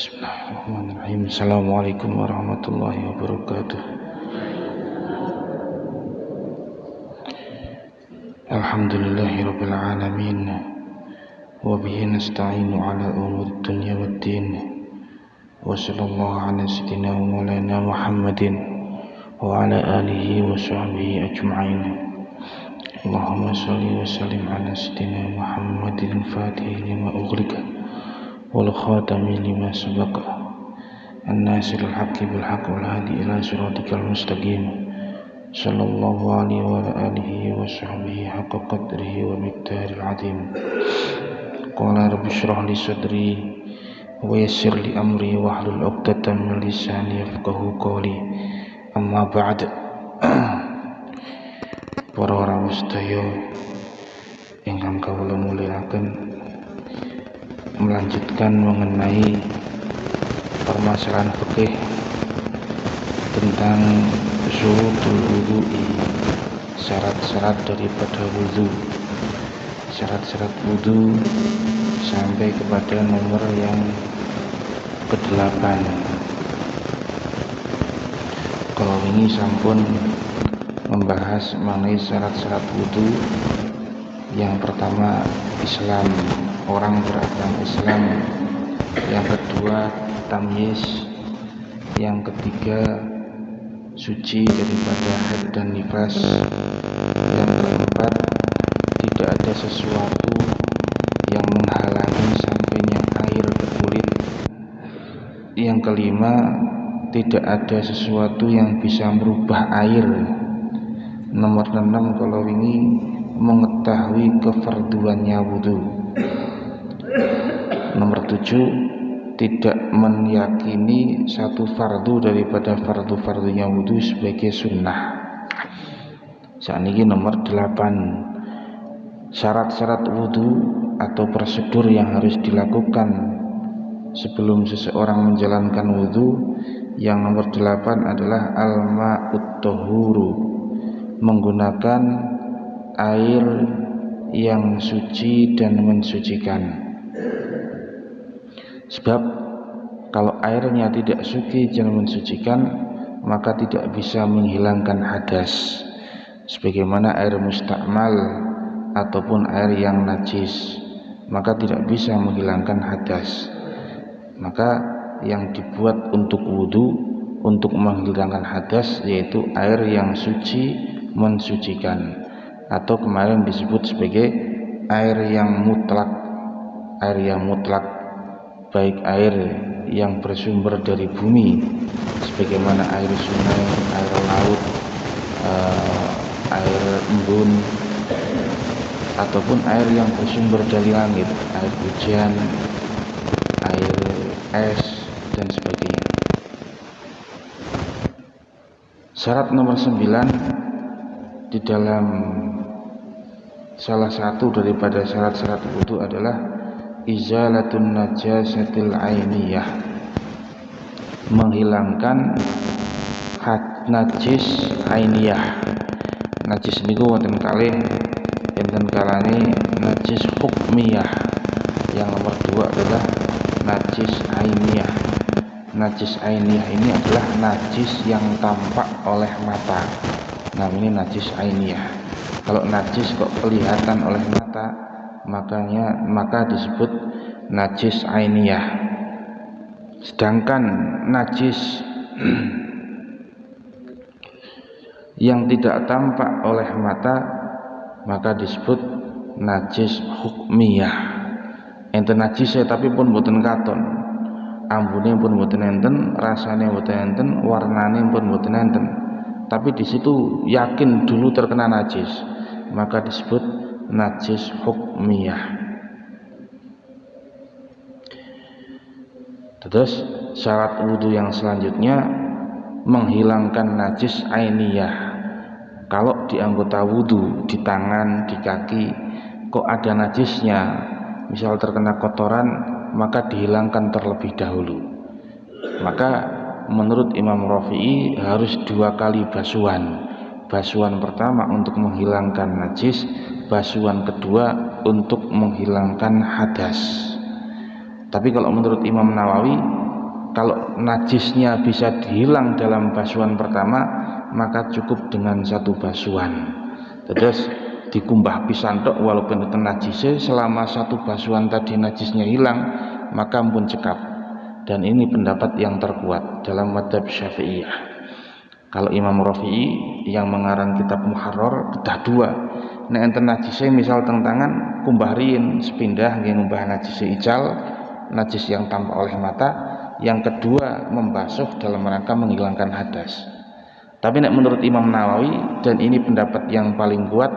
Bismillahirrahmanirrahim. Assalamualaikum warahmatullahi wabarakatuh. Alhamdulillahirabbil alamin. Wa bihi nasta'inu ala umuri dunya waddin. Wa sallallahu ala sayyidina wa maulana Muhammadin wa ala alihi wa sahbihi ajma'in. Allahumma shalli wa sallim ala sayyidina Muhammadin al-Fatih lima ughliqa wal khatami lima sabaqa an-nasiril haqqi bil haqqi wal hadi ila siratikal mustaqim sallallahu alaihi wa alihi wa sahbihi haqqa qadrihi wa miqdaril azim. Qala rabbi shrah li sadri wa yassir li amri wahlul 'uqdatam min lisani yafqahu qawli. Amma ba'd. Para orang sedaya ingkang kawula mulyakaken, melanjutkan mengenai permasalahan fikih tentang syurutul wudu'i, syarat-syarat daripada wudu, syarat-syarat wudu sampai kepada nomor yang ke-8. Kalau ini sampun membahas mengenai syarat-syarat wudu. Yang pertama, Islam, orang beragama Islam. Yang kedua, tamyiz. Yang ketiga, suci daripada haid dan nifas. Yang keempat, tidak ada sesuatu yang menghalangi sampainya air ke kulit. Yang kelima, tidak ada sesuatu yang bisa merubah air. Nomor 6, kalau ini mengetahui kefarduannya wudu. Nomor 7, tidak meyakini satu fardu daripada fardu-fardunya wudu sebagai sunnah. Saat ini nomor 8, syarat-syarat wudu atau prosedur yang harus dilakukan sebelum seseorang menjalankan wudu. Yang nomor 8 adalah al-ma'ut tahuru, menggunakan air yang suci dan mensucikan. Sebab kalau airnya tidak suci dan mensucikan, maka tidak bisa menghilangkan hadas, sebagaimana air mustakmal ataupun air yang najis, maka tidak bisa menghilangkan hadas. Maka yang dibuat untuk wudu, untuk menghilangkan hadas, yaitu air yang suci mensucikan, atau kemarin disebut sebagai air yang mutlak. Air yang mutlak, baik air yang bersumber dari bumi sebagaimana air sungai, air laut, air embun, ataupun air yang bersumber dari langit, air hujan, air es, dan sebagainya. Syarat nomor 9 di dalam salah satu daripada syarat-syarat wudu adalah izalatun najasatil ainiyah, menghilangkan najis ainiyah. Najis niku wonten kalih, enten kalane najis hukmiyah. Yang nomor 2 adalah najis ainiyah. Najis ainiyah ini adalah najis yang tampak oleh mata. Nah, ini najis ainiyah. Kalau najis kok kelihatan oleh mata, maka disebut najis ainiyah. Sedangkan najis yang tidak tampak oleh mata, maka disebut najis hukmiyah. Enten najis tapi pun boten katon, ambune pun boten enten, rasane boten enten, warnane pun boten enten, tapi di situ yakin dulu terkena najis, maka disebut najis hukmiyah. Terus syarat wudu yang selanjutnya menghilangkan najis ainiyah. Kalau di anggota wudu, di tangan, di kaki kok ada najisnya, misal terkena kotoran, maka dihilangkan terlebih dahulu. Maka menurut Imam Rafi'i harus 2 kali basuhan. Basuhan pertama untuk menghilangkan najis, basuhan kedua untuk menghilangkan hadas. Tapi kalau menurut Imam Nawawi kalau najisnya bisa dihilang dalam basuhan pertama, maka cukup dengan satu basuhan. Terus dikumbah pisan tok walaupun itu najisnya, selama satu basuhan tadi najisnya hilang, maka ampun cekap. Dan ini pendapat yang terkuat dalam mazhab Syafi'iyah. Kalau Imam Rafi'i yang mengarang kitab Muharrar kedah dua. Nek enten najisnya misal teng tangan kumbah riyin sepindah nggih ngumbah najisnya ical, najis yang tampak oleh mata. Yang kedua membasuh dalam rangka menghilangkan hadas. Tapi nek menurut Imam Nawawi, dan ini pendapat yang paling kuat,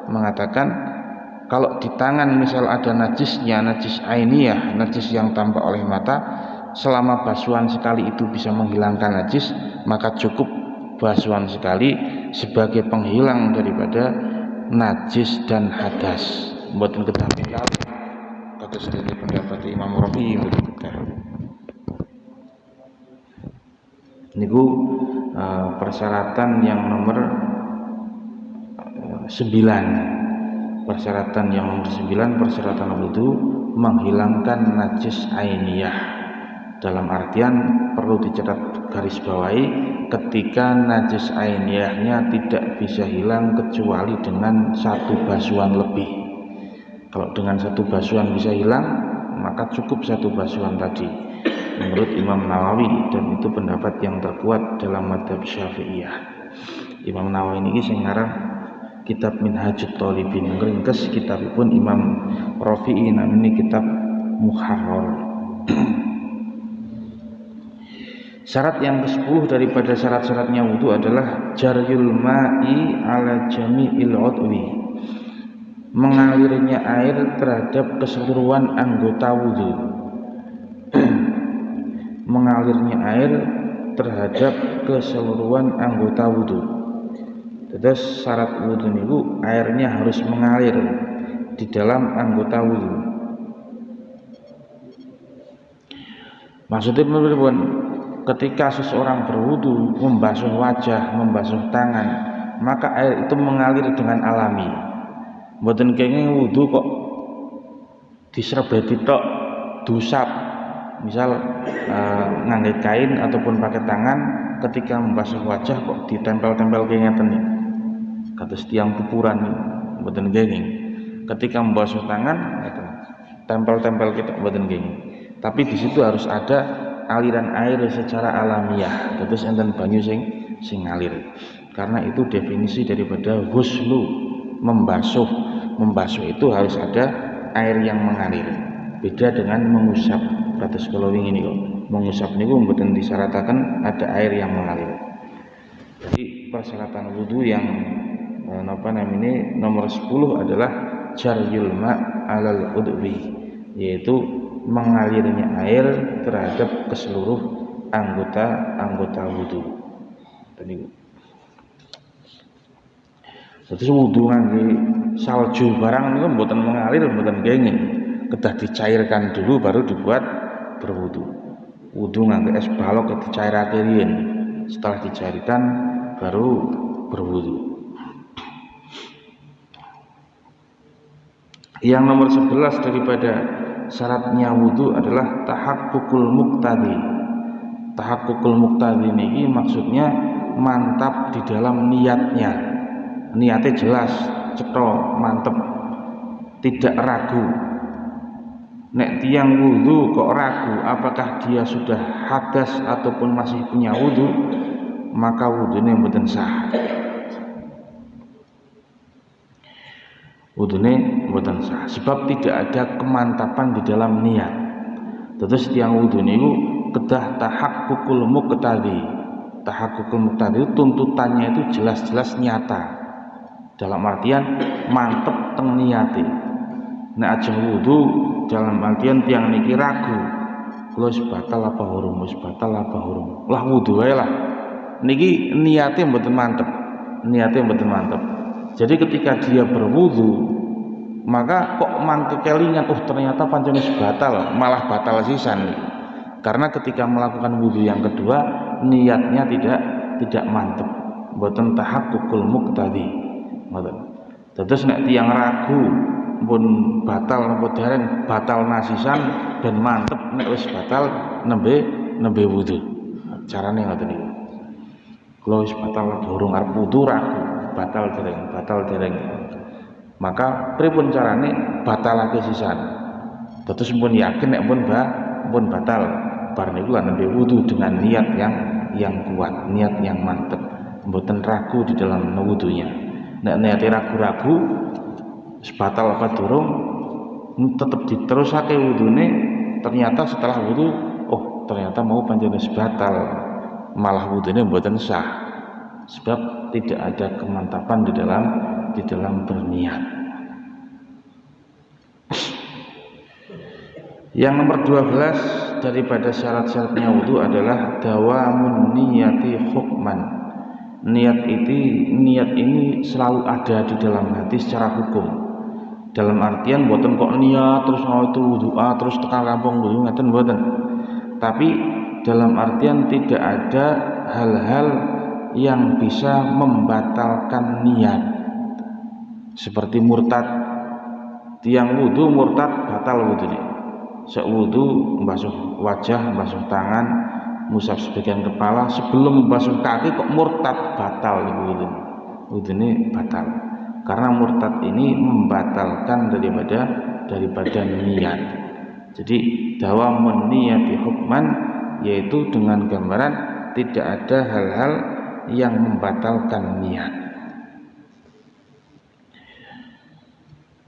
mengatakan kalau di tangan misal ada najisnya, najis ainiyah, najis yang tampak oleh mata, selama basuhan sekali itu bisa menghilangkan najis, maka cukup basuhan sekali sebagai penghilang daripada najis dan hadas. Mboten kedah pindah kados dene pendapat Imam Rafi'i mboten kedah. Niku persyaratan yang nomor 9. Persyaratan yang nomor 9, persyaratan wudu menghilangkan najis ainiyah. Dalam artian perlu dicatat garis bawahi, ketika najis ainiyahnya tidak bisa hilang kecuali dengan satu basuhan lebih. Kalau dengan satu basuhan bisa hilang, maka cukup satu basuhan tadi menurut Imam Nawawi, dan itu pendapat yang terkuat dalam mazhab Syafi'iyah. Imam Nawawi ini sing ngarang kitab Minhajut Thalibin, ngringkes kitabipun Imam Rafi'i namanya kitab Muharrar. Syarat yang ke-10 daripada syarat-syaratnya wudu adalah jaryul ma'i ala jami'il udwi, mengalirnya air terhadap keseluruhan anggota wudu. Mengalirnya air terhadap keseluruhan anggota wudu. Terus syarat wudu niku airnya harus mengalir di dalam anggota wudu. Maksudnya pripun? Ketika seseorang berwudu, membasuh wajah, membasuh tangan, maka air itu mengalir dengan alami. Mboten kenging wudu kok diserbeti tok, diusap. Misal ngangge kain ataupun pakai tangan, ketika membasuh wajah kok ditempel-tempel kayak ngeten nih. Kados tiang pupuran mboten kenging. Ketika membasuh tangan ngeten, tempel-tempel kita mboten kenging. Tapi di situ harus ada aliran air secara alamiah. Terus enten banyu sing ngalir. Karena itu definisi daripada ghuslu, membasuh. Membasuh itu harus ada air yang mengalir. Beda dengan mengusap. Kados kula wingi niku, mengusap niku mboten disyarataken ada air yang mengalir. Jadi persyaratan wudu yang nomor 10 adalah jaryul ma' alal udwi, yaitu mengalirnya air terhadap keseluruh anggota wudu. Tadi. Terus wudu ngangge salju barang niku mboten mengalir, mboten kenging. Kedah dicairkan dulu baru dibuat berwudu. Wudu ngangge es balok dicairake riyen. Setelah dicairkan baru berwudu. Yang nomor 11 daripada syaratnya wudu adalah tahaqqukul muqtadi. Tahaqqukul muqtadi ini maksudnya mantap di dalam niatnya. Niatnya jelas, cetha, mantep, tidak ragu. Nek tiang wudu kok ragu apakah dia sudah hadas ataupun masih punya wudu, maka wudunya mboten sah. Wudunya mboten sah sebab tidak ada kemantapan di dalam niat. Terus tiang wudu niku kedah tahaqqukul muqtadi. Tahaqqukul muqtadi itu tuntutannya itu jelas-jelas nyata. Dalam artian mantep teng niate. Nek ajeng wudu dalam artian tiang niki ragu, kula wis batal apa urung, wis batal apa urung. Lah wudu wae lah. Niki niate mboten mantep. Niate mboten mantep. Jadi ketika dia berwudu, maka kok mangke kelingan, ternyata pancen wis batal, malah batal sisan. Karena ketika melakukan wudu yang kedua, niatnya tidak mantep. Mboten tahaqqukul muqtadi. Ngoten. Terus nek tiyang ragu pun batal napa dereng batal nasisan dan mantep nek wis batal nembe nembe wudu. Carane ngoten niku. Kula wis batal durung arep wudu ragu, batal dereng. Maka pripun carane batalake sisan. Terus pun yakin nek pun batal. Bar niku lan nembe wudu dengan niat yang kuat, niat yang mantep. Mboten ragu di dalam wudunya. Nek niate ragu-ragu batal apa durung tetep diterusake wudune, ternyata setelah wudu ternyata mau panjenengan batal, malah wudune mboten sah sebab tidak ada kemantapan di dalam berniat. Yang nomor 12 daripada syarat-syaratnya wudu adalah dawamun niyati hukman. Niat ini selalu ada di dalam hati secara hukum. Dalam artian mboten kok niat terus ngawit wudu terus tekan rampung wudu ngaten mboten. Tapi dalam artian tidak ada hal-hal yang bisa membatalkan niat. Seperti murtad. Tiang wudu murtad batal wudune. Sak wudu membasuh wajah, membasuh tangan, ngusap sebagian kepala, sebelum membasuh kaki kok murtad, batal niku wudune batal. Karena murtad ini membatalkan daripada niat. Jadi dawamun niyati hukman, yaitu dengan gambaran tidak ada hal-hal yang membatalkan niat.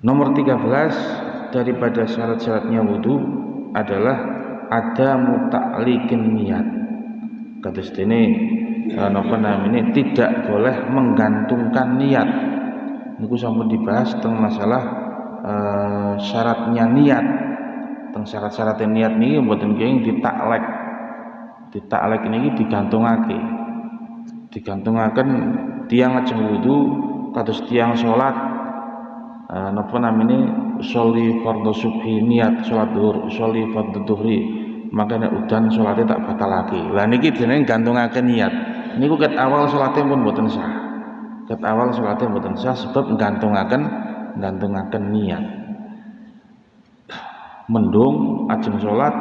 Nomor 13 daripada syarat-syaratnya wudu adalah ada muta'liqin niat. Kados dene tidak boleh menggantungkan niat. Niku sampun dibahas tentang masalah syaratnya niat. Tentang syarat-syaratnya niat niki mboten kenging ditaklek. Ditaklek niki digantungake. Digantungaken tiang ajeng wudu kados tiang salat sholli fardhu subhi niat salat zuhur, sholli fardhu dhuhri makanya udan salatnya tak batalake. Lah niki jenenge gantungake niat. Niku ket awal salate pun mboten sah. Ket awal salate mboten sah sebab gantungake niat. Mendung ajeng salat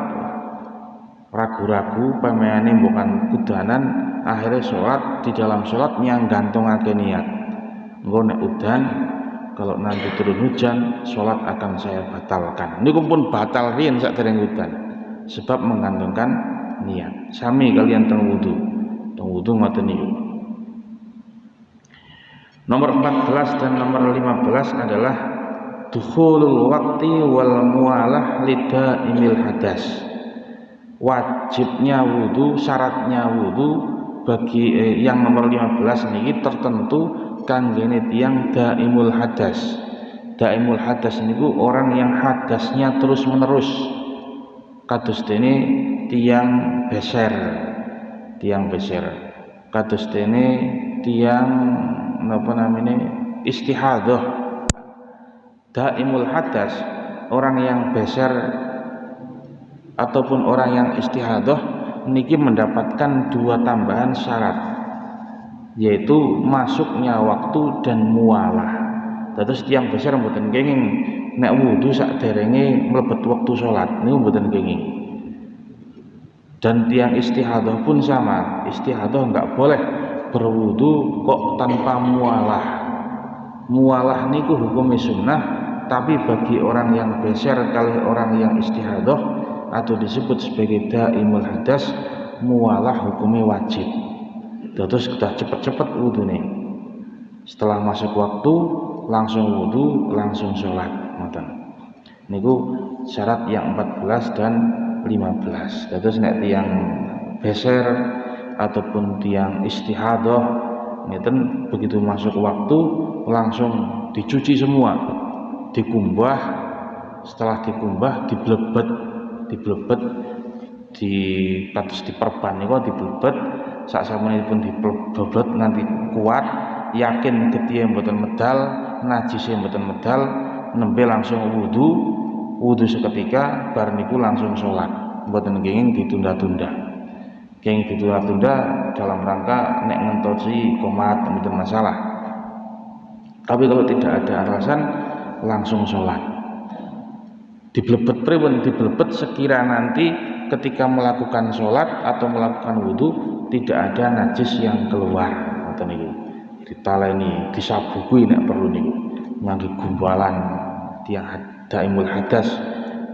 ragu-ragu pameyane bukan kudanan, akhirnya salat di dalam salat nyang gantungake niat. Engko nek udan kalau nanti turun hujan, sholat akan saya batalkan. Ini pun batal riyen sakdereng udan, sebab menggantungkan niat. Sami kalian teng wudu ngoten niku. Nomor 14 dan nomor 15 adalah dukhulul waqti wal mualah lidaimil hadas. Wajibnya wudu, syaratnya wudu bagi yang nomor 15 niki tertentu kanggene tiyang daimul hadas. Daimul hadas niku orang yang hadasnya terus menerus. Kados dene tiyang beser. Kados dene tiyang istihadah. Daimul hadas, orang yang beser ataupun orang yang istihadah niki mendapatkan dua tambahan syarat, yaitu masuknya waktu dan mualah. Terus tiang besar mboten kenging nek wudu sakderenge mlebet wektu salat niku mboten kenging. Dan tiang istihadah pun sama. Istihadah enggak boleh berwudu kok tanpa mualah. Mualah niku hukumnya sunnah, tapi bagi orang yang beser kali orang yang istihadah atau disebut sebagai daimul hadas, mualah hukumnya wajib. Terus sudah cepet-cepet wudu nih. Setelah masuk waktu langsung wudu, langsung sholat. Niku syarat yang 14 dan 15. Terus nek tiang beser ataupun tiang istihadah, ngeten begitu masuk waktu langsung dicuci semua, dikumbah. Setelah dikumbah diblebet, kados diperban niku diblebet. Sak samunipun diblebet nganti kuat, yakin getih mboten medal, najise mboten medal, nembe langsung wudu seketika, bar niku langsung sholat. Mboten kenging ditunda-tunda. Kenging ditunda-tunda dalam rangka nek ngentosi qomat mboten masalah. Tapi kalau tidak ada alasan langsung sholat. Diblebet pripun? Diblebet sekira nanti ketika melakukan sholat atau melakukan wudhu tidak ada najis yang keluar. Ngoten niku. Ditaleni, disabukui nek perlu niku. Ngangge gumpalan tiang daimul hadas,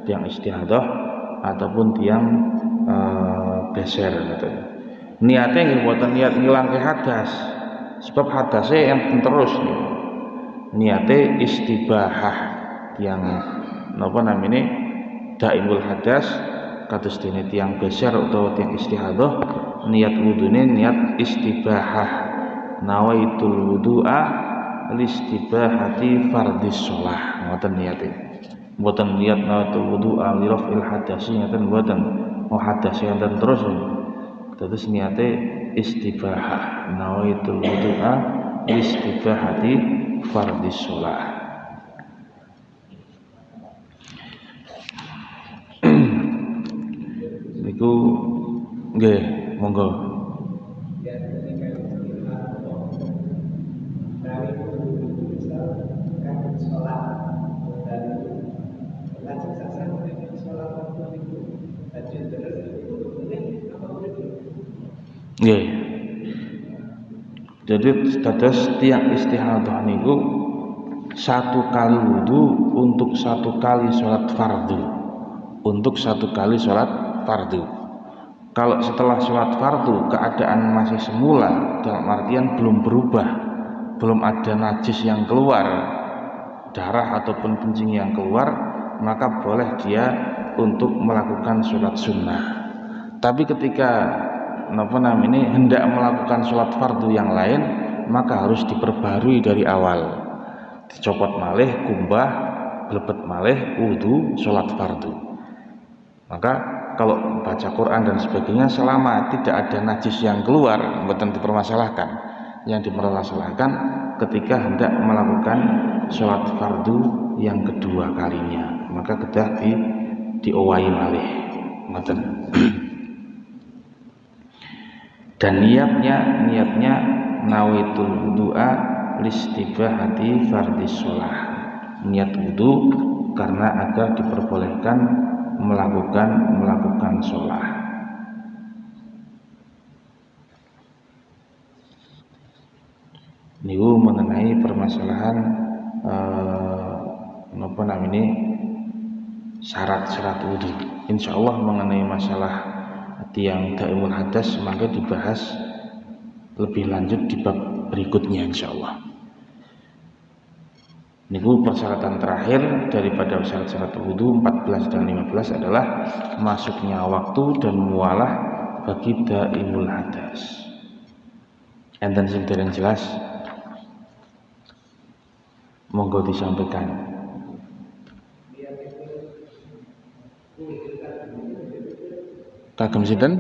tiang istihadah ataupun tiang beser ngoten. Niate nggih mboten niat ngilangke hadas. Sebab hadasnya yang terus niku. Niate istibahah tiang napa namine daimul hadas kados dene tiang beser utawa tiang istihadah niat wudune niat istibahah nawaitul wudu'a listibahati fardhis shalah ngoten niate mboten niat nawaitul wudu'a li raf'il hadasi ngoten mboten hadase enten terus terus niate istibahah nawaitul wudu'a listibahati fardhis shalah. Niku nggih monggo. Nggih. Jadi dados tiang istihadah niku satu kali wudu untuk satu kali sholat fardu. Untuk satu kali sholat fardu. Kalau setelah sholat fardu keadaan masih semula, dalam artian belum berubah, belum ada najis yang keluar, darah ataupun kencing yang keluar, maka boleh dia untuk melakukan sholat sunnah. Tapi ketika hendak melakukan sholat fardu yang lain, maka harus diperbarui dari awal, dicopot malih kumbah, blebet malih wudu sholat fardu. Maka kalau baca Quran dan sebagainya selama tidak ada najis yang keluar mboten dipermasalahkan. Yang dipermasalahkan ketika hendak melakukan sholat fardu yang kedua kalinya, maka kedah diowahi malih ngoten. Dan niatnya nawaitul wudu'a listibahati fardhis shalah. Niat wudu karena agar diperbolehkan melakukan sholat. Niku mengenai permasalahan syarat-syarat wudu. Insyaallah mengenai masalah tiang daimul hadas maka dibahas lebih lanjut di bab berikutnya insyaallah. Niku persyaratan terakhir daripada syarat-syarat wudu 14 dan 15 adalah masuknya waktu dan mualah bagi daimul hadas. Enten sing dereng jelas? Monggo disampaikan. Kagem sinten?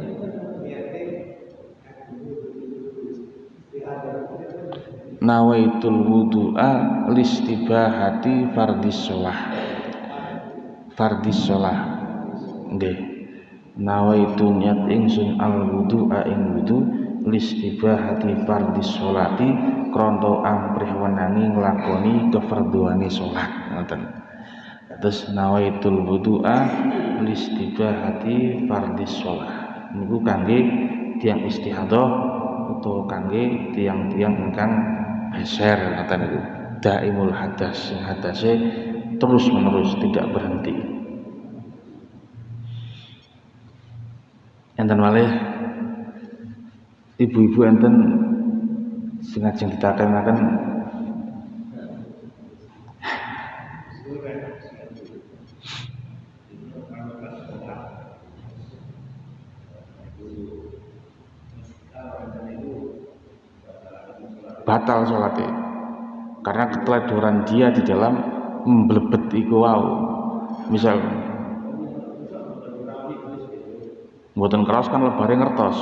Nawaitul wudu'a listibahati fardhis shalah. Fardhis shalah. Nggih. Nawaitu niat ingsun al wudu'a ing wudu listibahati fardhis sholati krana amprih wenani nglakoni kefarduane salat ngoten. Terus nawaitul wudu'a listibahati fardhis shalah. Niku kangge tiyang istihadah utawa kangge tiyang-tiyang ingkang beser ngoten niku daimul hadas, hadase terus menerus tidak berhenti. Enten malih ibu-ibu enten sing ajeng ditakenaken batal sholatnya karena keteledoran dia di dalam memblebet iku wau. Misal mboten keras kan lebare ngertos,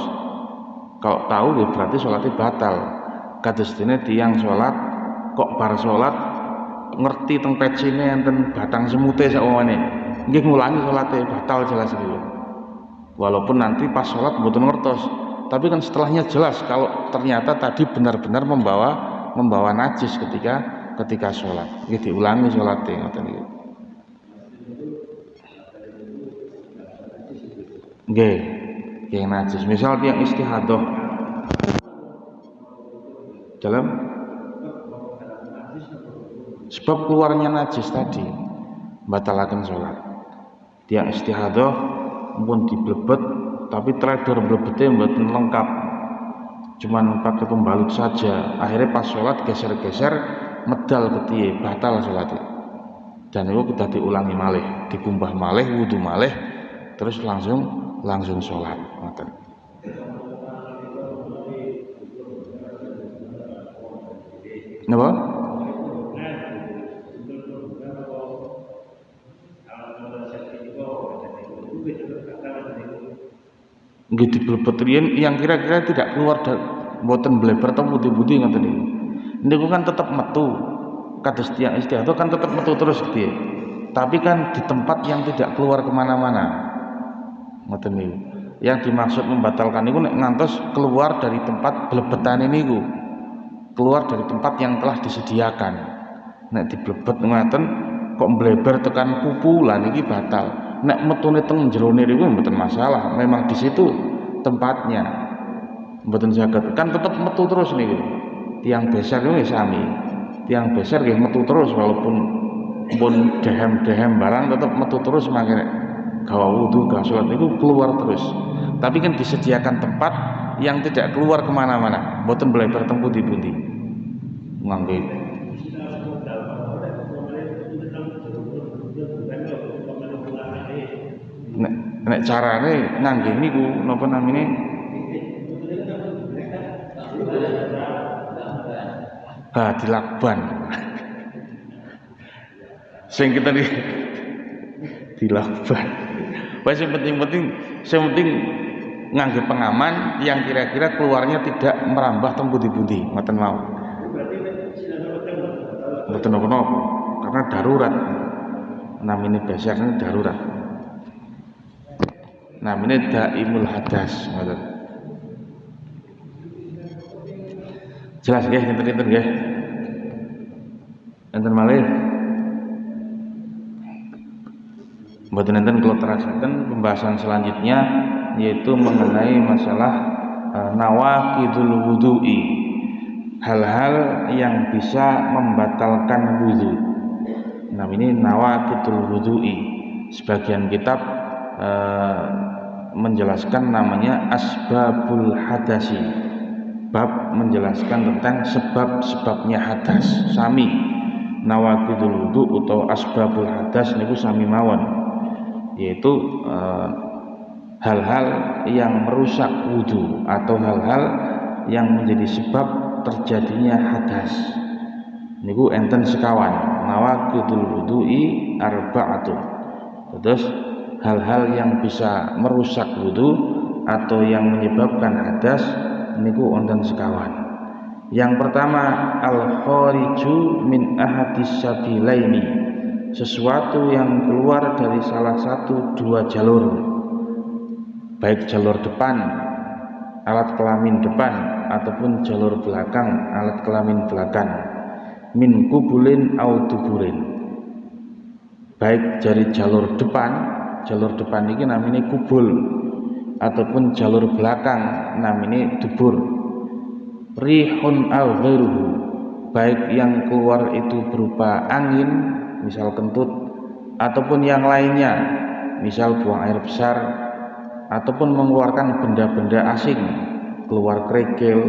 kalau tahu ya berarti sholatnya batal. Kados dene tiyang sholat kok bar sholat ngerti teng pecine enten batang semute sakwamane nggih ngulangi sholatnya batal jelas gitu. Walaupun nanti pas sholat mboten ngertos, tapi kan setelahnya jelas kalau ternyata tadi benar-benar membawa najis ketika sholat. Nggih diulangi sholatnya ngoten niku. Nggih, yang najis. Misal tiang istihadah dalam sebab keluarnya najis tadi batalaken sholat. Tiang istihadah pun diblebet tapi terakhir blebetnya mboten lengkap, cuman pakai pembalut saja. Akhirnya pas sholat geser-geser medal ketiye, batal sholatnya. Dan itu kita diulangi malih, dikumbah malih, wudu malih, terus langsung sholat. Napa? Nggih diblebet riyen yang kira-kira tidak keluar dari mboten bleber atau putih-putih ngoten niku. Niku kan tetap metu. Kados tiyang istihadah kan tetap metu terus gitu ya. Tapi kan di tempat yang tidak keluar kemana-mana. Ngoten niku. Yang dimaksud membatalkan niku nek ngantos keluar dari tempat blebetane niku. Keluar dari tempat yang telah disediakan. Nek diblebet ngoten kok bleber tekan pupu lah niki batal. Nek metune teng jerone niku mboten masalah, memang di situ tempatnya. Mboten saged kan tetep metu terus niku. Tiang beser niku sami. Tiang beser nggih metu terus walaupun pun dehem-dehem barang tetep metu terus mangke gawa wudu, gawa salat niku keluar terus. Tapi kan disediakan tempat yang tidak keluar kemana-mana, mboten bleber teng pundi-pundi. Ngangge nek carane ngangge niku napa namine dilakban. Sing kita dilakban. Wes sing penting ngangge pengaman yang kira-kira keluarnya tidak merambah teng pundi-pundi, ngoten mawon. Mboten napa-napa karena darurat. Namine dasarnya darurat. Namanya daimul hadas, ngoten. Jelas nggih ngeten nggih. Enten malih. Mboten enten kula terasaken pembahasan selanjutnya yaitu mengenai masalah nawaqidul wudu'i. Hal-hal yang bisa membatalkan wudu. Nah, ini nawaqidul wudu'i. Sebagian kitab menjelaskan namanya asbabul hadasi, bab menjelaskan tentang sebab-sebabnya hadas. Sami nawaqidul wudu atau asbabul hadas niku sami mawon, yaitu hal-hal yang merusak wudu atau hal-hal yang menjadi sebab terjadinya hadas niku enten sekawan. Nawaqidul wudu'i arba'atun. Terus hal-hal yang bisa merusak wudu atau yang menyebabkan hadas niku wonten sekawan. Yang pertama al-khariju min ahadis sabilaini, sesuatu yang keluar dari salah satu dua jalur, baik jalur depan alat kelamin depan ataupun jalur belakang alat kelamin belakang, min kubulin au tuburin, baik dari jalur depan ini namanya kubul ataupun jalur belakang namanya dubur. Rihun au ghairuhu, baik yang keluar itu berupa angin misal kentut ataupun yang lainnya misal buang air besar ataupun mengeluarkan benda-benda asing, keluar kerikil